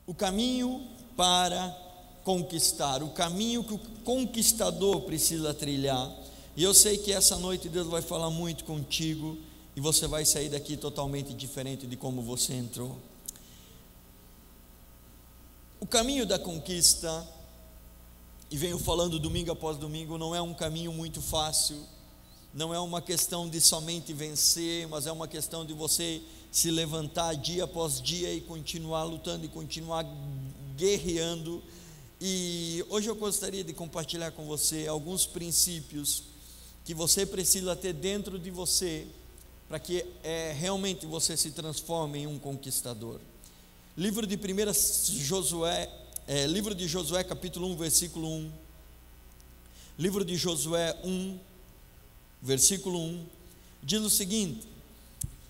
O caminho para conquistar, o caminho que o conquistador precisa trilhar. E eu sei que essa noite Deus vai falar muito contigo e você vai sair daqui totalmente diferente de como você entrou. O caminho da conquista, e venho falando domingo após domingo, não é um caminho muito fácil, não é uma questão de somente vencer, mas é uma questão de você se levantar dia após dia e continuar lutando e continuar guerreando. E hoje eu gostaria de compartilhar com você alguns princípios que você precisa ter dentro de você para que realmente você se transforme em um conquistador. Livro de Josué, capítulo 1, versículo 1. Livro de Josué 1, versículo 1, diz o seguinte: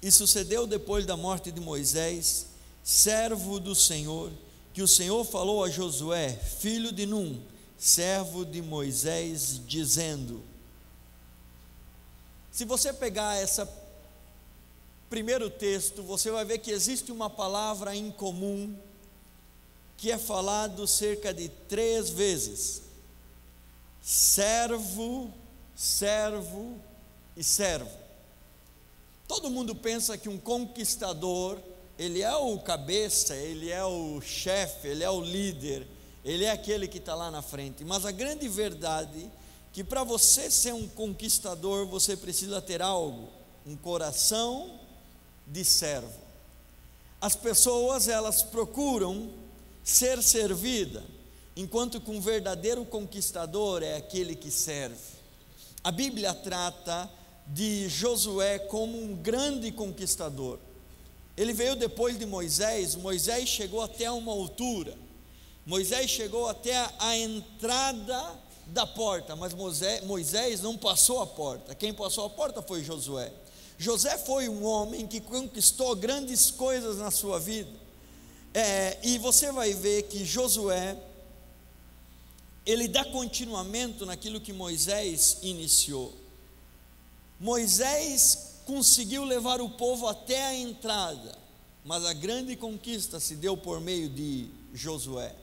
e sucedeu depois da morte de Moisés, servo do Senhor, que o Senhor falou a Josué, filho de Num, servo de Moisés, dizendo. Se você pegar esse primeiro texto, você vai ver que existe uma palavra em comum, que é falado cerca de 3 vezes: servo, servo e servo. Todo mundo pensa que um conquistador, ele é o cabeça, ele é o chefe, ele é o líder, ele é aquele que está lá na frente. Mas a grande verdade é que para você ser um conquistador, você precisa ter algo, um coração de servo. As pessoas, elas procuram ser servida, enquanto que um verdadeiro conquistador é aquele que serve. A Bíblia trata de Josué como um grande conquistador. Ele veio depois de Moisés. Moisés chegou até uma altura, Moisés chegou até a entrada da porta, mas Moisés não passou a porta. Quem passou a porta foi Josué. Josué foi um homem que conquistou grandes coisas na sua vida, e você vai ver que Josué, ele dá continuamento naquilo que Moisés iniciou. Moisés conseguiu levar o povo até a entrada, mas a grande conquista se deu por meio de Josué.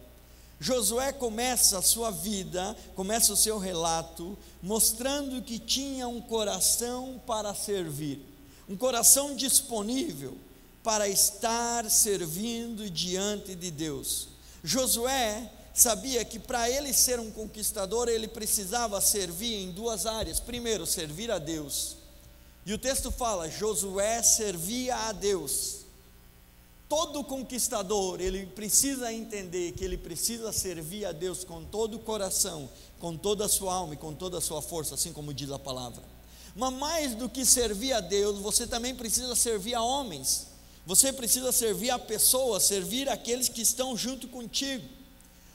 Josué começa a sua vida, começa o seu relato, mostrando que tinha um coração para servir, um coração disponível para estar servindo diante de Deus. Josué sabia que para ele ser um conquistador, ele precisava servir em 2 áreas. Primeiro, servir a Deus. E o texto fala, Josué servia a Deus. Todo conquistador, ele precisa entender que ele precisa servir a Deus com todo o coração, com toda a sua alma e com toda a sua força, assim como diz a palavra. Mas mais do que servir a Deus, você também precisa servir a homens. Você precisa servir a pessoas, servir aqueles que estão junto contigo.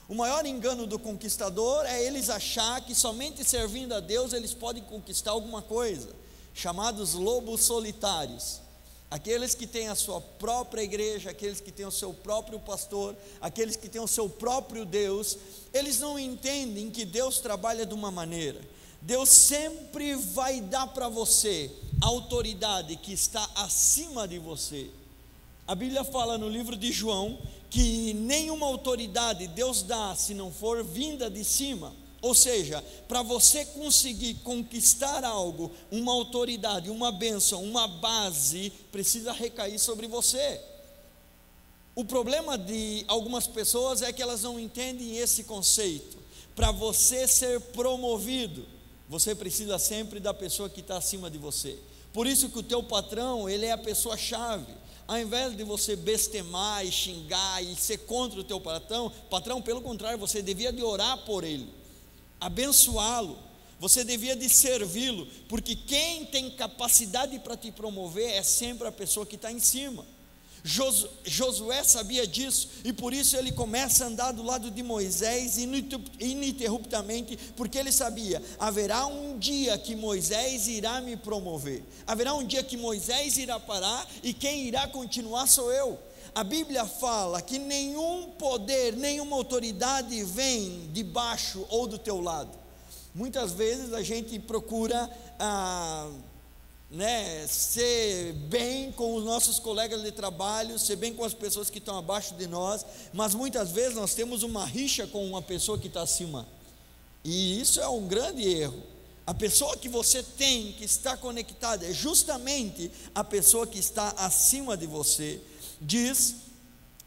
O maior engano do conquistador é eles achar que somente servindo a Deus eles podem conquistar alguma coisa, chamados lobos solitários. Aqueles que têm a sua própria igreja, aqueles que têm o seu próprio pastor, aqueles que têm o seu próprio Deus, eles não entendem que Deus trabalha de uma maneira. Deus sempre vai dar para você a autoridade que está acima de você. A Bíblia fala no livro de João que nenhuma autoridade Deus dá se não for vinda de cima. Ou seja, para você conseguir conquistar algo, uma autoridade, uma bênção, uma base, precisa recair sobre você. O problema de algumas pessoas é que elas não entendem esse conceito. Para você ser promovido, você precisa sempre da pessoa que está acima de você. Por isso que o teu patrão, ele é a pessoa-chave. Ao invés de você bestemar e xingar e ser contra o teu patrão, pelo contrário, você devia de orar por ele, abençoá-lo, você devia de servi-lo, porque quem tem capacidade para te promover é sempre a pessoa que está em cima. Josué sabia disso, e por isso ele começa a andar do lado de Moisés ininterruptamente, porque ele sabia, haverá um dia que Moisés irá me promover, haverá um dia que Moisés irá parar, e quem irá continuar sou eu. A Bíblia fala que nenhum poder, nenhuma autoridade vem de baixo ou do teu lado. Muitas vezes a gente procura né, ser bem com os nossos colegas de trabalho, ser bem com as pessoas que estão abaixo de nós, mas muitas vezes nós temos uma rixa com uma pessoa que está acima, e isso é um grande erro. A pessoa que você tem, que está conectada, é justamente a pessoa que está acima de você. Diz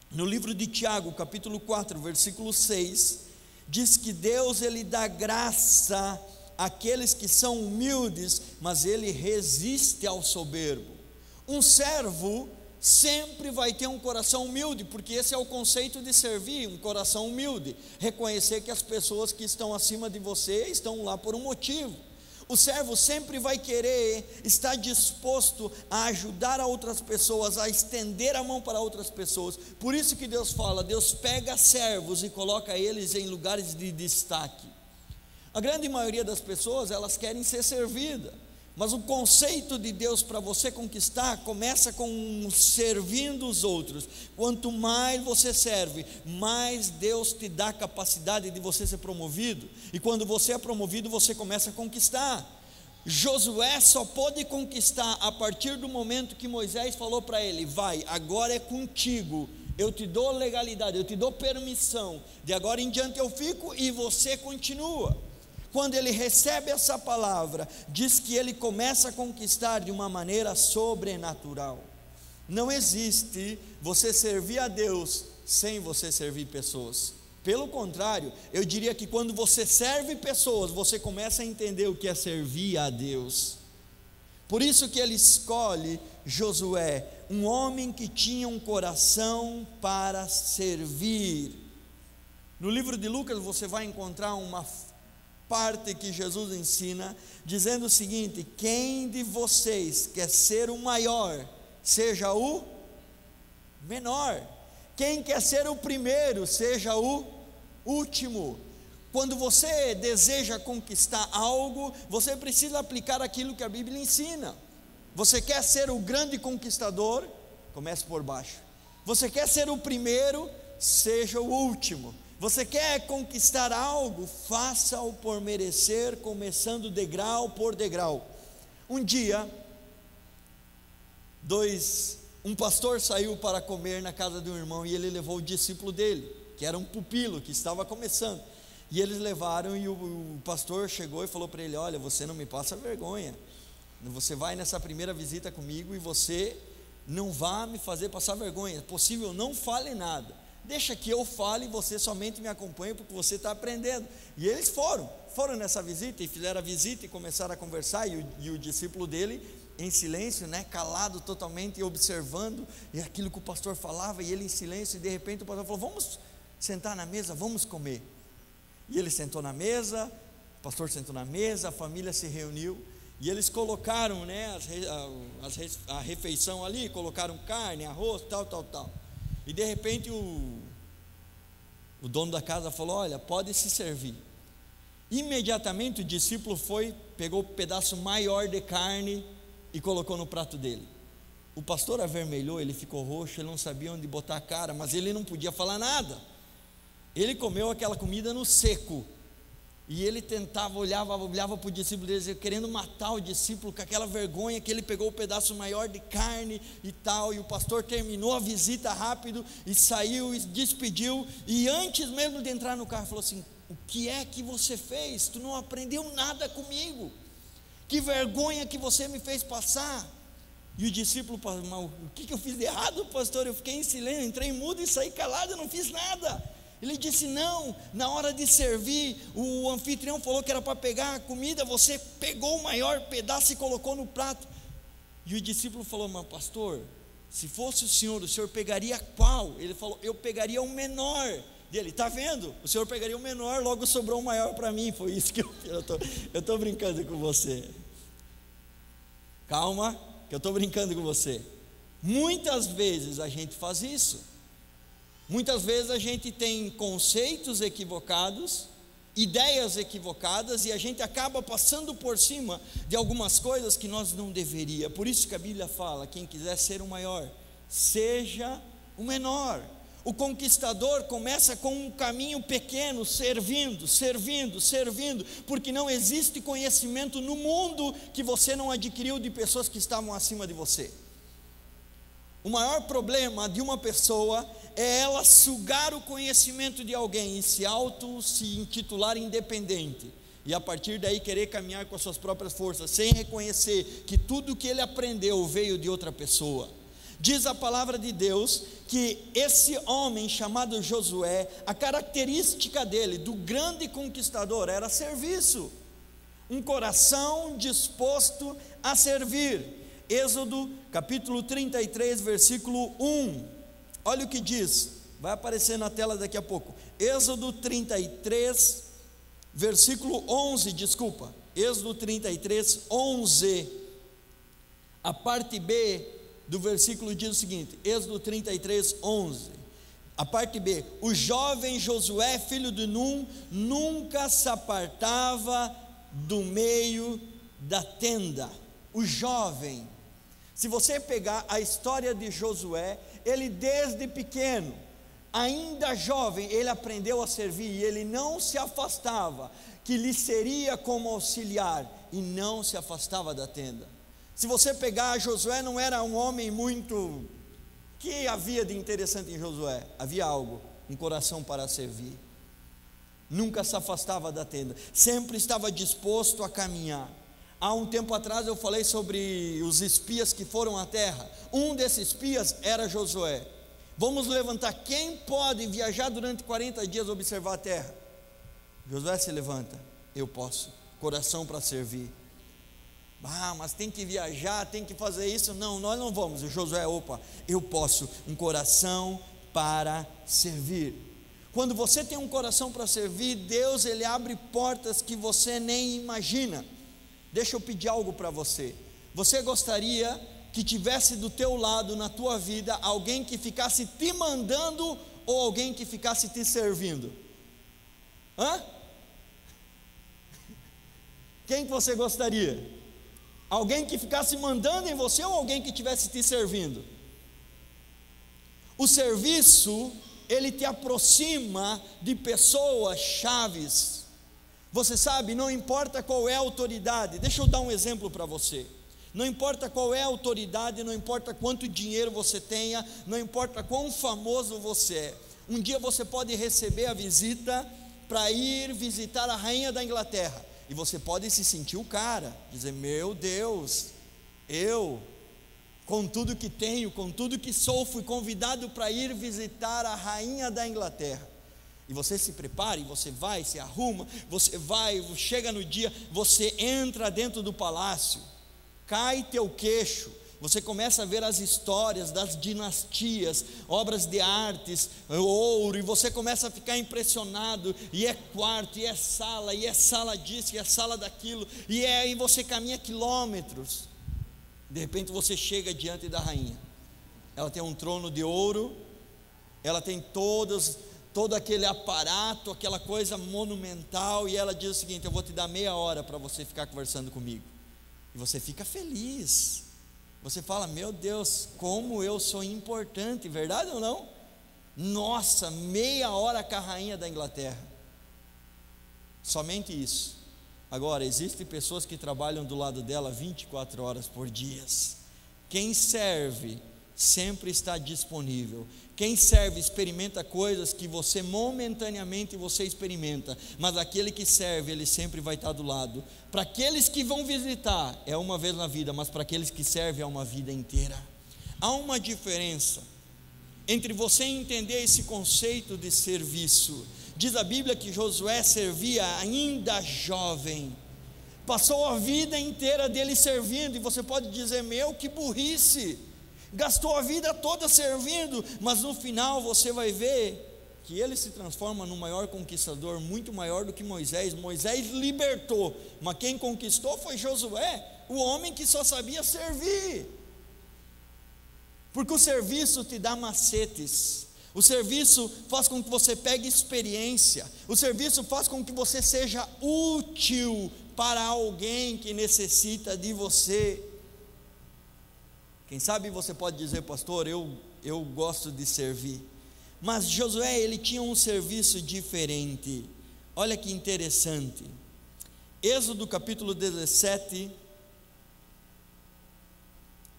no livro de Tiago, capítulo 4, versículo 6, diz que Deus, Ele dá graça àqueles que são humildes, mas Ele resiste ao soberbo. Um servo sempre vai ter um coração humilde, porque esse é o conceito de servir, um coração humilde, reconhecer que as pessoas que estão acima de você estão lá por um motivo. O servo sempre vai querer estar disposto a ajudar a outras pessoas, a estender a mão para outras pessoas. Por isso que Deus fala, Deus pega servos e coloca eles em lugares de destaque. A grande maioria das pessoas, elas querem ser servidas, mas o conceito de Deus para você conquistar começa com servindo os outros. Quanto mais você serve, mais Deus te dá capacidade de você ser promovido, e quando você é promovido, você começa a conquistar. Josué só pôde conquistar a partir do momento que Moisés falou para ele: vai, agora é contigo, eu te dou legalidade, eu te dou permissão, de agora em diante eu fico e você continua. Quando ele recebe essa palavra, diz que ele começa a conquistar de uma maneira sobrenatural. Não existe você servir a Deus sem você servir pessoas. Pelo contrário, eu diria que quando você serve pessoas, você começa a entender o que é servir a Deus. Por isso que ele escolhe Josué, um homem que tinha um coração para servir. No livro de Lucas você vai encontrar uma parte que Jesus ensina, dizendo o seguinte: quem de vocês quer ser o maior, seja o menor. Quem quer ser o primeiro, seja o último. Quando você deseja conquistar algo, você precisa aplicar aquilo que a Bíblia ensina. Você quer ser o grande conquistador? Comece por baixo. Você quer ser o primeiro? Seja o último. Você quer conquistar algo? Faça-o por merecer, começando degrau por degrau. Um dia, um pastor saiu para comer na casa de um irmão, e ele levou o discípulo dele, que era um pupilo, que estava começando, e eles levaram, e o pastor chegou e falou para ele: olha, você não me passa vergonha, você vai nessa primeira visita comigo, e você não vai me fazer passar vergonha, é possível, não fale nada, deixa que eu fale e você somente me acompanhe, porque você está aprendendo. E eles foram nessa visita, e fizeram a visita e começaram a conversar, e o discípulo dele em silêncio, né, calado totalmente, e observando, e aquilo que o pastor falava, e ele em silêncio, e de repente o pastor falou: vamos sentar na mesa, vamos comer. E ele sentou na mesa, o pastor sentou na mesa, a família se reuniu, e eles colocaram, né, a refeição ali, colocaram carne, arroz, tal. E de repente o dono da casa falou: olha, pode se servir. Imediatamente o discípulo pegou um pedaço maior de carne e colocou no prato dele. O pastor avermelhou, ele ficou roxo, ele não sabia onde botar a cara, mas ele não podia falar nada. Ele comeu aquela comida no seco, e ele tentava, olhava para o discípulo dele, querendo matar o discípulo, com aquela vergonha que ele pegou um pedaço maior de carne e tal. E o pastor terminou a visita rápido e saiu e despediu, e antes mesmo de entrar no carro falou assim: o que é que você fez? Tu não aprendeu nada comigo, que vergonha que você me fez passar. E o discípulo: o que eu fiz de errado, pastor? Eu fiquei em silêncio, entrei mudo e saí calado, eu não fiz nada. Ele disse: não, na hora de servir, o anfitrião falou que era para pegar a comida, você pegou o maior pedaço e colocou no prato. E o discípulo falou: mas pastor, se fosse o senhor pegaria qual? Ele falou: eu pegaria o menor dele. Está vendo? O senhor pegaria o menor, logo sobrou o maior para mim. Foi isso que eu estou brincando com você. Calma, que eu estou brincando com você. Muitas vezes a gente faz isso. Muitas vezes a gente tem conceitos equivocados, ideias equivocadas, e a gente acaba passando por cima de algumas coisas que nós não deveria. Por isso que a Bíblia fala: quem quiser ser o maior, seja o menor. O conquistador começa com um caminho pequeno, servindo, porque não existe conhecimento no mundo que você não adquiriu de pessoas que estavam acima de você. O maior problema de uma pessoa é ela sugar o conhecimento de alguém e se intitular independente, e a partir daí querer caminhar com as suas próprias forças, sem reconhecer que tudo que ele aprendeu veio de outra pessoa. Diz a palavra de Deus que esse homem chamado Josué, a característica dele, do grande conquistador, era serviço, um coração disposto a servir. Êxodo capítulo 33, versículo 1, olha o que diz, vai aparecer na tela daqui a pouco. Êxodo 33, versículo 11, Êxodo 33, 11, a parte B do versículo diz o seguinte, Êxodo 33, 11, a parte B: o jovem Josué, filho de Num, nunca se apartava do meio da tenda. O jovem, se você pegar a história de Josué, ele desde pequeno, ainda jovem, ele aprendeu a servir, e ele não se afastava, que lhe seria como auxiliar, e não se afastava da tenda. Se você pegar, Josué não era um homem muito... que havia de interessante em Josué? Havia algo, um coração para servir. Nunca se afastava da tenda, sempre estava disposto a caminhar. Há um tempo atrás eu falei sobre os espias que foram à terra. Um desses espias era Josué. Vamos levantar, quem pode viajar durante 40 dias observar a terra? Josué se levanta, eu posso, coração para servir. Mas tem que viajar, tem que fazer isso. Não, nós não vamos. O Josué, eu posso, um coração para servir. Quando você tem um coração para servir, Deus, Ele abre portas que você nem imagina. Deixa eu pedir algo para você. Você gostaria que tivesse do teu lado, na tua vida, alguém que ficasse te mandando, ou alguém que ficasse te servindo? Quem que você gostaria? Alguém que ficasse mandando em você, ou alguém que estivesse te servindo? O serviço, ele te aproxima de pessoas chaves. Você sabe, não importa qual é a autoridade. Deixa eu dar um exemplo para você. Não importa qual é a autoridade, não importa quanto dinheiro você tenha, não importa quão famoso você é. Um dia você pode receber a visita para ir visitar a rainha da Inglaterra, e você pode se sentir o cara, dizer: meu Deus, eu, com tudo que tenho, com tudo que sou, fui convidado para ir visitar a rainha da Inglaterra. E você se prepara, e você vai, se arruma, você vai, chega no dia, você entra dentro do palácio, cai teu queixo, você começa a ver as histórias das dinastias, obras de artes, ouro, e você começa a ficar impressionado, e é quarto, e é sala disso, e é sala daquilo, e você caminha quilômetros. De repente você chega diante da rainha. Ela tem um trono de ouro, ela tem todo aquele aparato, aquela coisa monumental, e ela diz o seguinte: eu vou te dar meia hora para você ficar conversando comigo. E você fica feliz, você fala: meu Deus, como eu sou importante, verdade ou não? Nossa, meia hora com a rainha da Inglaterra, somente isso. Agora, existem pessoas que trabalham do lado dela 24 horas por dia. Quem serve sempre está disponível. Quem serve experimenta coisas que você momentaneamente você experimenta, mas aquele que serve, ele sempre vai estar do lado. Para aqueles que vão visitar, é uma vez na vida, mas para aqueles que servem, é uma vida inteira. Há uma diferença entre você entender esse conceito de serviço. Diz a Bíblia que Josué servia ainda jovem, passou a vida inteira dele servindo, e você pode dizer: meu, que burrice, gastou a vida toda servindo, mas no final você vai ver que ele se transforma num maior conquistador, muito maior do que Moisés. Moisés libertou, mas quem conquistou foi Josué, o homem que só sabia servir, porque o serviço te dá macetes, o serviço faz com que você pegue experiência, o serviço faz com que você seja útil para alguém que necessita de você. Quem sabe você pode dizer: pastor, eu gosto de servir, Mas Josué, ele tinha um serviço diferente. Olha que interessante. Êxodo capítulo 17,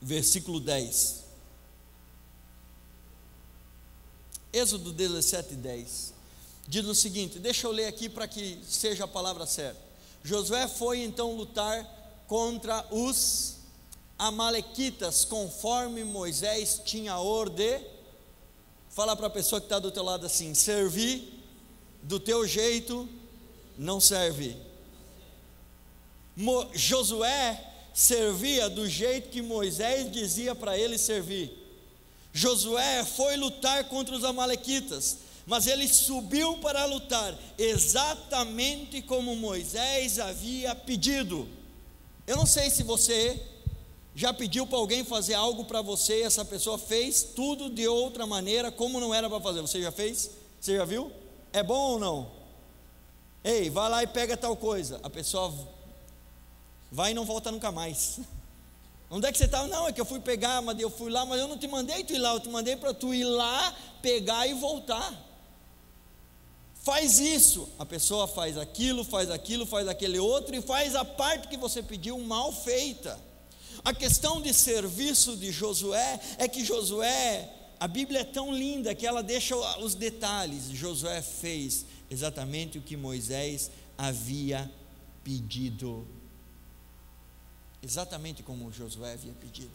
versículo 10. Êxodo 17, 10. Diz o seguinte, deixa eu ler aqui para que seja a palavra certa. Josué foi então lutar contra os amalequitas, conforme Moisés tinha ordenado. Fala para a pessoa que está do teu lado assim: servir do teu jeito não serve. Josué servia do jeito que Moisés dizia para ele servir. Josué foi lutar contra os amalequitas, mas ele subiu para lutar exatamente como Moisés havia pedido. Eu não sei se você já pediu para alguém fazer algo para você e essa pessoa fez tudo de outra maneira, como não era para fazer. Você já fez? Você já viu? É bom ou não? Ei, vai lá e pega tal coisa. A pessoa vai e não volta nunca mais. Onde é que você estava? Não, é que eu fui pegar, mas eu fui lá, mas eu não te mandei tu ir lá, eu te mandei para tu ir lá, pegar e voltar. Faz isso. A pessoa faz aquilo, faz aquele outro e faz a parte que você pediu mal feita. A questão de serviço de Josué é que Josué, a Bíblia é tão linda que ela deixa os detalhes. Josué fez exatamente o que Moisés havia pedido. Exatamente como Josué havia pedido.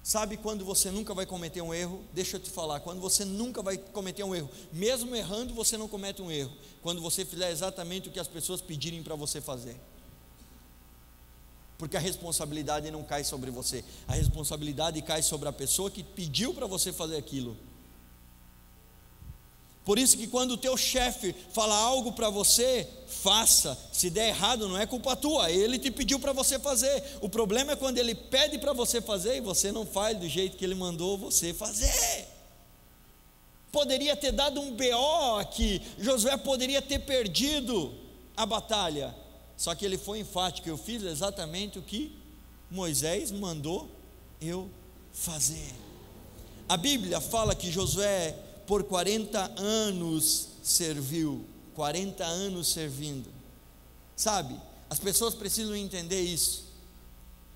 Sabe quando você nunca vai cometer um erro? Deixa eu te falar, quando você nunca vai cometer um erro, mesmo errando você não comete um erro, quando você fizer exatamente o que as pessoas pedirem para você fazer. Porque a responsabilidade não cai sobre você, a responsabilidade cai sobre a pessoa que pediu para você fazer aquilo. Por isso que quando o teu chefe fala algo para você, faça. Se der errado não é culpa tua, ele te pediu para você fazer. O problema é quando ele pede para você fazer e você não faz do jeito que ele mandou você fazer. Poderia ter dado um BO aqui, Josué poderia ter perdido a batalha, só que ele foi enfático: eu fiz exatamente o que Moisés mandou eu fazer. A Bíblia fala que Josué por 40 anos serviu, 40 anos servindo. Sabe, as pessoas precisam entender isso.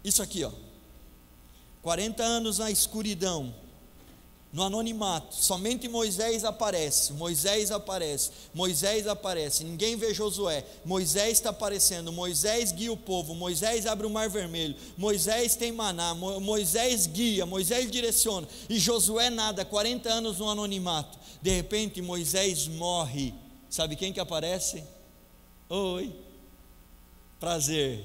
Isso aqui, ó, 40 anos na escuridão, no anonimato, somente Moisés aparece, ninguém vê Josué, Moisés está aparecendo, Moisés guia o povo, Moisés abre o mar vermelho, Moisés tem maná, Moisés guia, Moisés direciona, e Josué nada, 40 anos no anonimato. De repente Moisés morre, sabe quem que aparece? Oi, prazer,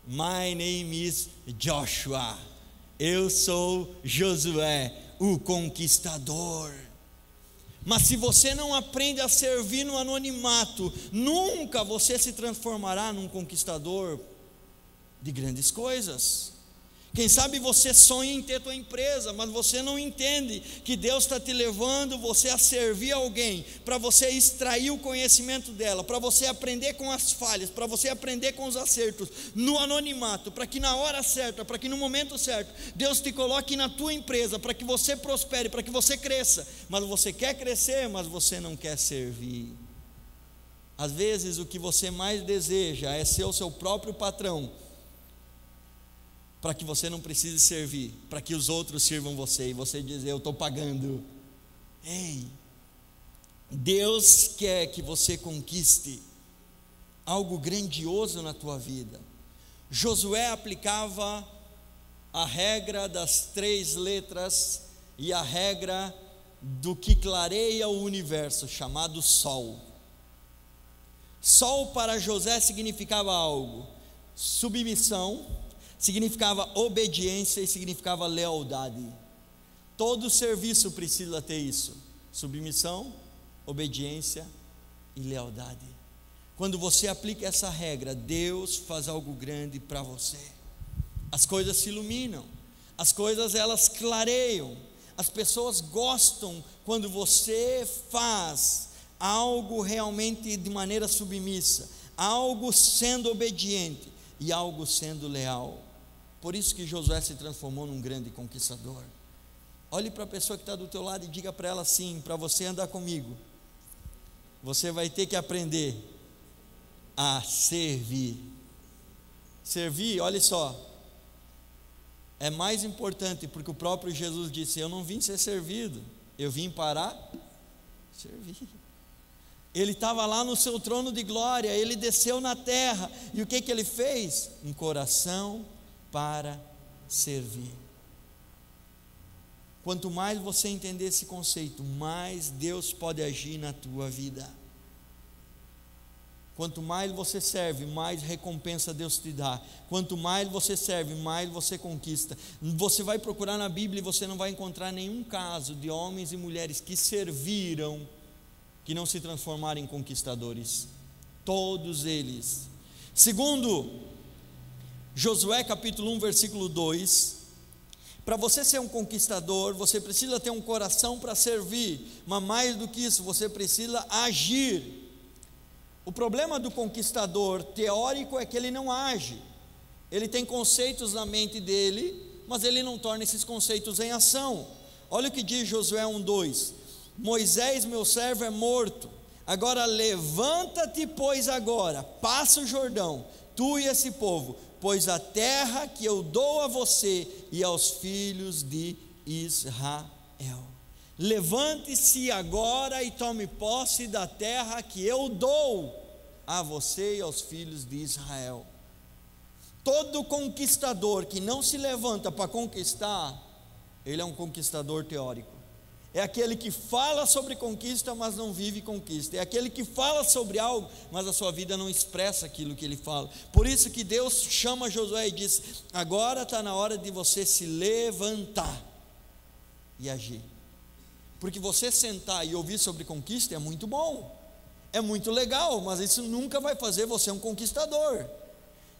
my name is Joshua, eu sou Josué, o conquistador. Mas se você não aprende a servir no anonimato, nunca você se transformará num conquistador de grandes coisas. Quem sabe você sonha em ter tua empresa, mas você não entende que Deus está te levando você a servir alguém, para você extrair o conhecimento dela, para você aprender com as falhas, para você aprender com os acertos, no anonimato, para que na hora certa, para que no momento certo, Deus te coloque na tua empresa, para que você prospere, para que você cresça. Mas você quer crescer, mas você não quer servir. Às vezes o que você mais deseja é ser o seu próprio patrão, para que você não precise servir, para que os outros sirvam você, e você dizer: eu estou pagando. Ei, Deus quer que você conquiste algo grandioso na tua vida. Josué aplicava a regra das 3 letras e a regra do que clareia o universo, chamado sol. Sol para José significava algo: submissão, significava obediência e significava lealdade. Todo serviço precisa ter isso: submissão, obediência e lealdade. Quando você aplica essa regra, Deus faz algo grande para você. As coisas se iluminam, as coisas elas clareiam. As pessoas gostam quando você faz algo realmente de maneira submissa, algo sendo obediente e algo sendo leal. Por isso que Josué se transformou num grande conquistador. Olhe para a pessoa que está do teu lado e diga para ela assim: para você andar comigo, você vai ter que aprender a servir. Servir, olha só, é mais importante, porque o próprio Jesus disse: eu não vim ser servido, eu vim para servir. Ele estava lá no seu trono de glória, ele desceu na terra, e o que ele fez? Um coração para servir. Quanto mais você entender esse conceito, mais Deus pode agir na tua vida. Quanto mais você serve, mais recompensa Deus te dá. Quanto mais você serve, mais você conquista. Você vai procurar na Bíblia e você não vai encontrar nenhum caso de homens e mulheres que serviram, que não se transformaram em conquistadores. Todos eles. Segundo Josué capítulo 1 versículo 2, para você ser um conquistador, você precisa ter um coração para servir, mas mais do que isso, você precisa agir. O problema do conquistador teórico é que ele não age. Ele tem conceitos na mente dele, mas ele não torna esses conceitos em ação. Olha o que diz Josué 1:2: Moisés, meu servo, é morto. Agora levanta-te, pois agora, passa o Jordão, tu e esse povo, pois a terra que eu dou a você e aos filhos de Israel. Levante-se agora e tome posse da terra que eu dou a você e aos filhos de Israel. Todo conquistador que não se levanta para conquistar, ele é um conquistador teórico. É aquele que fala sobre conquista, mas não vive conquista. É aquele que fala sobre algo, mas a sua vida não expressa aquilo que ele fala. Por isso que Deus chama Josué e diz: agora está na hora de você se levantar e agir. Porque você sentar e ouvir sobre conquista é muito bom, é muito legal, mas isso nunca vai fazer você um conquistador.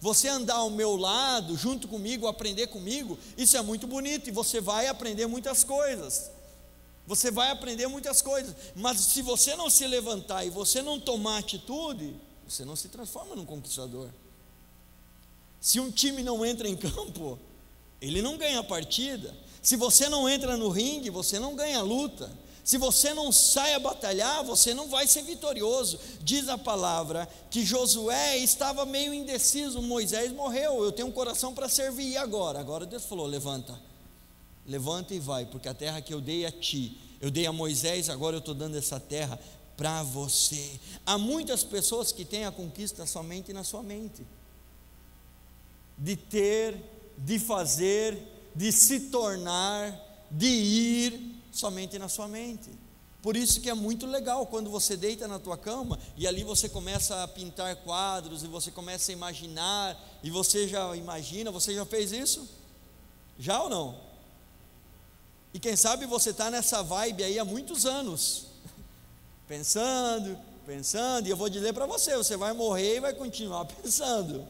Você andar ao meu lado, junto comigo, aprender comigo, isso é muito bonito, e você vai aprender muitas coisas. Você vai aprender muitas coisas, mas se você não se levantar e você não tomar atitude, você não se transforma num conquistador. Se um time não entra em campo, ele não ganha a partida. Se você não entra no ringue, você não ganha a luta. Se você não sai a batalhar, você não vai ser vitorioso. Diz a palavra que Josué estava meio indeciso. Moisés morreu, eu tenho um coração para servir, e agora? Agora Deus falou: levanta e vai, porque a terra que eu dei a ti, eu dei a Moisés, agora eu estou dando essa terra para você. Há muitas pessoas que têm a conquista somente na sua mente, de ter, de fazer, de se tornar, de ir, somente na sua mente. Por isso que é muito legal quando você deita na tua cama e ali você começa a pintar quadros, e você começa a imaginar, e você já imagina. Você já fez isso? Já ou não? E quem sabe você está nessa vibe aí há muitos anos, pensando, e eu vou dizer para você, você vai morrer e vai continuar pensando,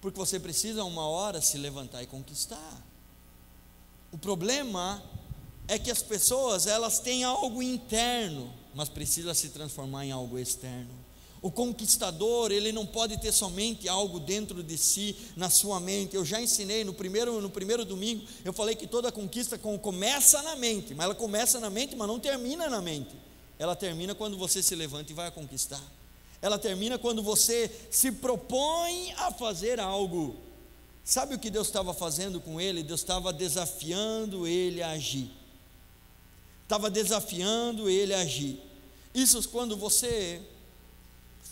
porque você precisa uma hora se levantar e conquistar. O problema é que as pessoas, elas têm algo interno, mas precisa se transformar em algo externo. O conquistador, ele não pode ter somente algo dentro de si, na sua mente. Eu já ensinei no primeiro domingo, eu falei que toda conquista começa na mente, mas ela começa na mente, mas não termina na mente. Ela termina quando você se levanta e vai a conquistar. Ela termina quando você se propõe a fazer algo. Sabe o que Deus estava fazendo com ele? Deus estava desafiando ele a agir. Estava desafiando ele a agir. Isso quando você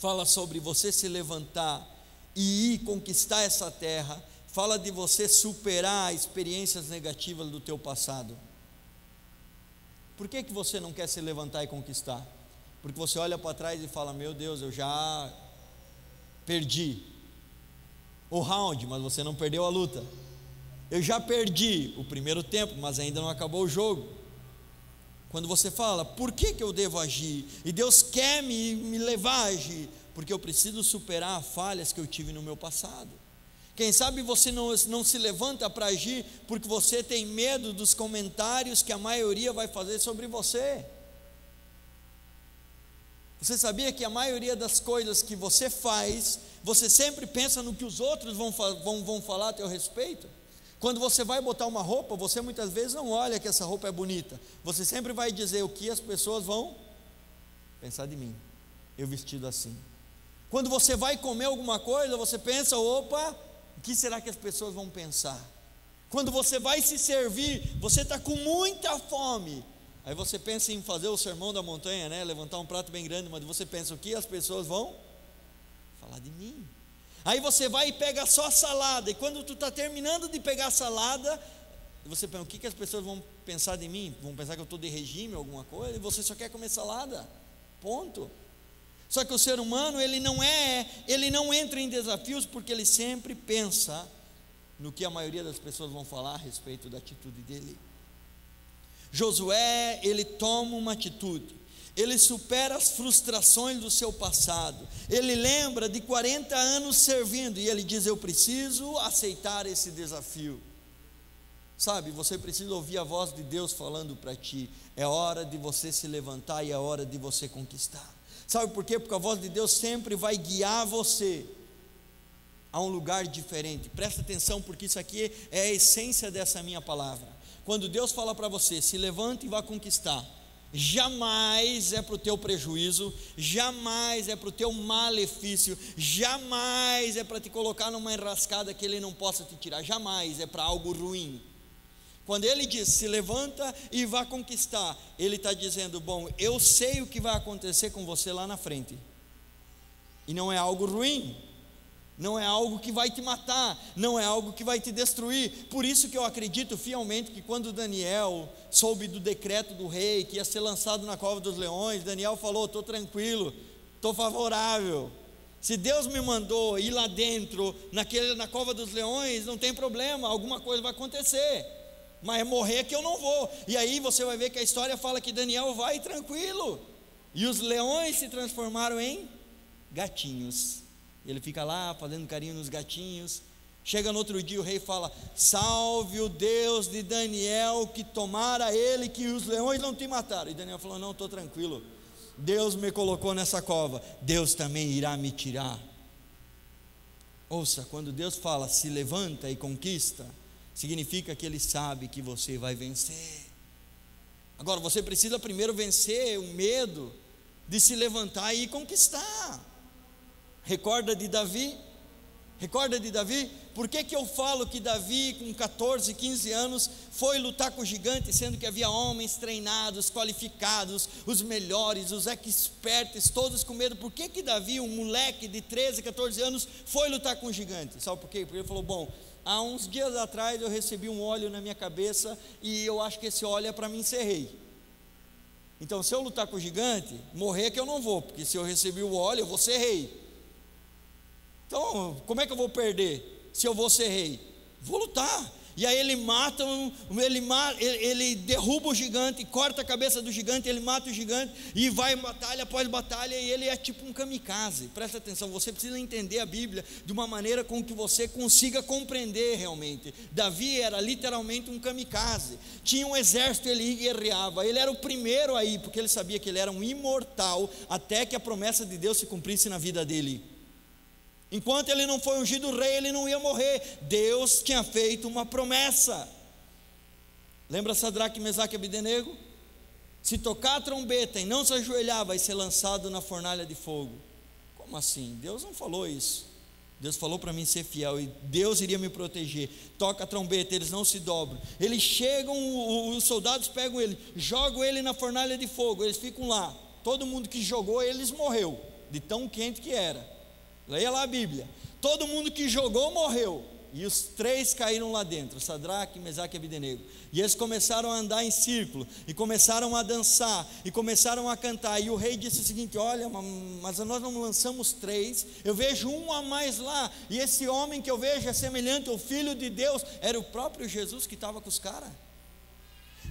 fala sobre você se levantar e ir conquistar essa terra, fala de você superar experiências negativas do teu passado. Por que você não quer se levantar e conquistar? Porque você olha para trás e fala: meu Deus, eu já perdi o round, mas você não perdeu a luta. Eu já perdi o primeiro tempo, mas ainda não acabou o jogo. Quando você fala: por que eu devo agir? E Deus quer me levar a agir, porque eu preciso superar falhas que eu tive no meu passado. Quem sabe você não se levanta para agir porque você tem medo dos comentários que a maioria vai fazer sobre você. Você sabia que a maioria das coisas que você faz, você sempre pensa no que os outros vão falar a teu respeito? Quando você vai botar uma roupa, você muitas vezes não olha que essa roupa é bonita, você sempre vai dizer o que as pessoas vão pensar de mim, eu vestido assim. Quando você vai comer alguma coisa, você pensa, opa, o que será que as pessoas vão pensar? Quando você vai se servir, você está com muita fome, aí você pensa em fazer o sermão da montanha, né? Levantar um prato bem grande, mas você pensa, o que as pessoas vão falar de mim? Aí você vai e pega só a salada, e quando tu está terminando de pegar a salada, você pensa, o que as pessoas vão pensar de mim? Vão pensar que eu estou de regime, alguma coisa, e você só quer comer salada, ponto. Só que o ser humano, ele não entra em desafios, porque ele sempre pensa no que a maioria das pessoas vão falar a respeito da atitude dele. Josué, ele toma uma atitude, ele supera as frustrações do seu passado, ele lembra de 40 anos servindo, e ele diz, eu preciso aceitar esse desafio. Sabe, você precisa ouvir a voz de Deus falando para ti, é hora de você se levantar e é hora de você conquistar. Sabe por quê? Porque a voz de Deus sempre vai guiar você a um lugar diferente. Presta atenção, porque isso aqui é a essência dessa minha palavra. Quando Deus fala para você, se levante e vá conquistar, jamais é para o teu prejuízo, jamais é para o teu malefício, jamais é para te colocar numa enrascada que Ele não possa te tirar, jamais é para algo ruim. Quando Ele diz, se levanta e vá conquistar, Ele está dizendo, bom, eu sei o que vai acontecer com você lá na frente, e não é algo ruim, não é algo que vai te matar, não é algo que vai te destruir. Por isso que eu acredito fielmente que quando Daniel soube do decreto do rei, que ia ser lançado na cova dos leões, Daniel falou, estou tranquilo, estou favorável, se Deus me mandou ir lá dentro, na cova dos leões, não tem problema, alguma coisa vai acontecer, mas morrer que eu não vou. E aí você vai ver que a história fala que Daniel vai tranquilo, e os leões se transformaram em gatinhos. Ele fica lá fazendo carinho nos gatinhos. Chega no outro dia, o rei fala, salve o Deus de Daniel, que tomara ele, que os leões não te mataram. E Daniel falou, não, estou tranquilo, Deus me colocou nessa cova, Deus também irá me tirar. Ouça, quando Deus fala, se levanta e conquista, significa que Ele sabe que você vai vencer. Agora você precisa primeiro vencer o medo de se levantar e conquistar. Recorda de Davi? Recorda de Davi? Por que eu falo que Davi, com 14, 15 anos, foi lutar com o gigante, sendo que havia homens treinados, qualificados, os melhores, os expertos, todos com medo? Por que Davi, um moleque de 13, 14 anos, foi lutar com o gigante? Sabe por quê? Porque ele falou, bom, há uns dias atrás eu recebi um óleo na minha cabeça, e eu acho que esse óleo é para mim ser rei. Então se eu lutar com o gigante, morrer que eu não vou, porque se eu recebi o óleo, eu vou ser rei. Então, como é que eu vou perder se eu vou ser rei? Vou lutar. E aí ele mata, ele derruba o gigante, corta a cabeça do gigante, ele mata o gigante e vai batalha após batalha, e ele é tipo um kamikaze. Presta atenção, você precisa entender a Bíblia de uma maneira com que você consiga compreender realmente. Davi era literalmente um kamikaze, tinha um exército, ele guerreava, ele era o primeiro aí, porque ele sabia que ele era um imortal, até que a promessa de Deus se cumprisse na vida dele. Enquanto ele não foi ungido rei, ele não ia morrer. Deus tinha feito uma promessa. Lembra Sadraque, Mesaque e Abdenego? Se tocar a trombeta e não se ajoelhar, vai ser lançado na fornalha de fogo. Como assim? Deus não falou isso. Deus falou para mim ser fiel, e Deus iria me proteger. Toca a trombeta, eles não se dobram. Eles chegam, os soldados pegam ele, jogam ele na fornalha de fogo, eles ficam lá. Todo mundo que jogou eles morreu, de tão quente que era. Leia lá a Bíblia, todo mundo que jogou morreu, e os três caíram lá dentro, Sadraque, Mesaque e Abdenego, e eles começaram a andar em círculo, e começaram a dançar, e começaram a cantar, e o rei disse o seguinte, olha, mas nós não lançamos três, eu vejo um a mais lá, e esse homem que eu vejo é semelhante ao Filho de Deus, era o próprio Jesus que estava com os caras.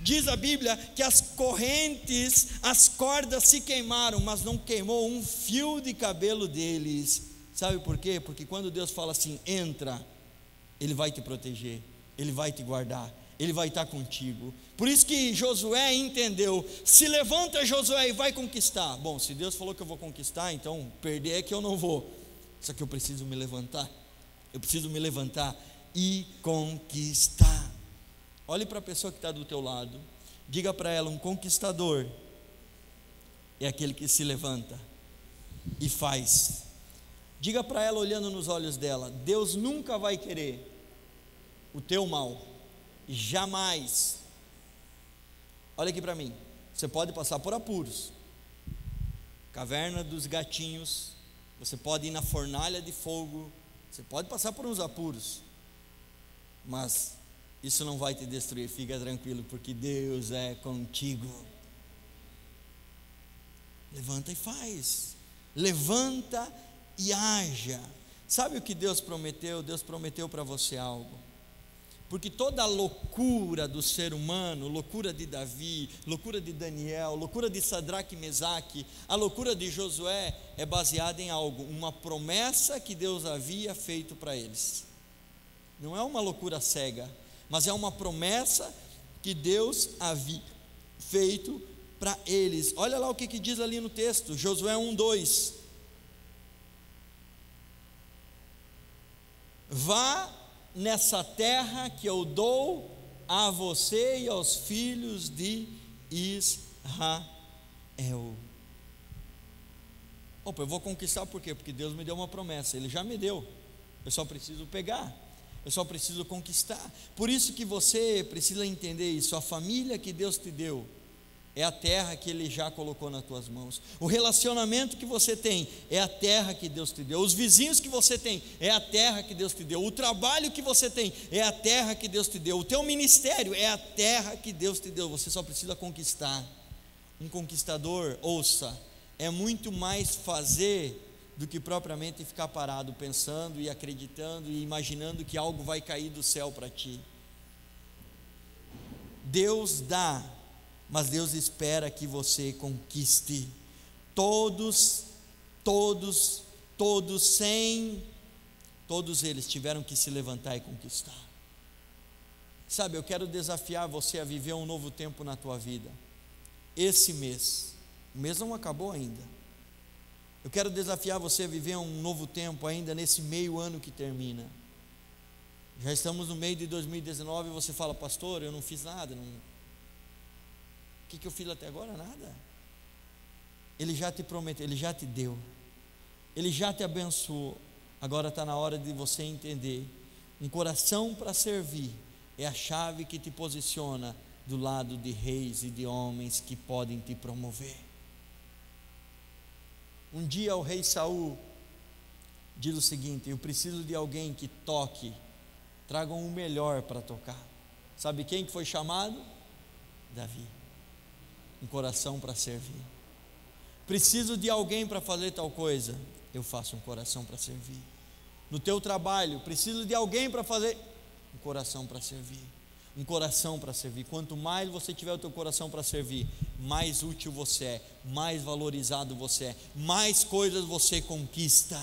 Diz a Bíblia que as correntes, as cordas se queimaram, mas não queimou um fio de cabelo deles. Sabe por quê? Porque quando Deus fala assim, entra, Ele vai te proteger, Ele vai te guardar, Ele vai estar contigo. Por isso que Josué entendeu, se levanta Josué e vai conquistar. Bom, se Deus falou que eu vou conquistar, então perder é que eu não vou. Só que eu preciso me levantar, e conquistar. Olhe para a pessoa que está do teu lado, diga para ela: um conquistador é aquele que se levanta e faz. Diga para ela, olhando nos olhos dela: Deus nunca vai querer o teu mal, jamais. Olha aqui para mim, você pode passar por apuros, caverna dos gatinhos, você pode ir na fornalha de fogo, você pode passar por uns apuros, mas isso não vai te destruir, fica tranquilo, porque Deus é contigo. Levanta e faz, levanta e haja. Sabe o que Deus prometeu? Deus prometeu para você algo, porque toda a loucura do ser humano, loucura de Davi, loucura de Daniel, loucura de Sadraque e Mesaque, a loucura de Josué é baseada em algo, uma promessa que Deus havia feito para eles. Não é uma loucura cega, mas é uma promessa que Deus havia feito para eles. Olha lá o que diz ali no texto, Josué 1:2. Vá nessa terra que eu dou a você e aos filhos de Israel. Opa, eu vou conquistar por quê? Porque Deus me deu uma promessa, Ele já me deu, eu só preciso pegar, eu só preciso conquistar. Por isso que você precisa entender isso, a família que Deus te deu é a terra que Ele já colocou nas tuas mãos. O relacionamento que você tem é a terra que Deus te deu. Os vizinhos que você tem é a terra que Deus te deu. O trabalho que você tem é a terra que Deus te deu. O teu ministério é a terra que Deus te deu. Você só precisa conquistar. Um conquistador, ouça, é muito mais fazer do que propriamente ficar parado pensando e acreditando e imaginando que algo vai cair do céu para ti. Deus dá, mas Deus espera que você conquiste. Todos eles tiveram que se levantar e conquistar. Sabe, eu quero desafiar você a viver um novo tempo na tua vida. Esse mês, o mês não acabou ainda. Eu quero desafiar você a viver um novo tempo ainda nesse meio ano que termina. Já estamos no meio de 2019 e você fala: pastor, eu não fiz nada, o que eu fiz até agora? Nada. Ele já te prometeu, Ele já te deu, Ele já te abençoou. Agora está na hora de você entender: um coração para servir é a chave que te posiciona do lado de reis e de homens que podem te promover. Um dia o rei Saul diz o seguinte: eu preciso de alguém que toque, tragam o melhor para tocar. Sabe quem que foi chamado? Davi. Um coração para servir. Preciso de alguém para fazer tal coisa, eu faço um coração para servir. No teu trabalho, preciso de alguém para fazer, um coração para servir. Um coração para servir. Quanto mais você tiver o teu coração para servir, mais útil você é, mais valorizado você é, mais coisas você conquista.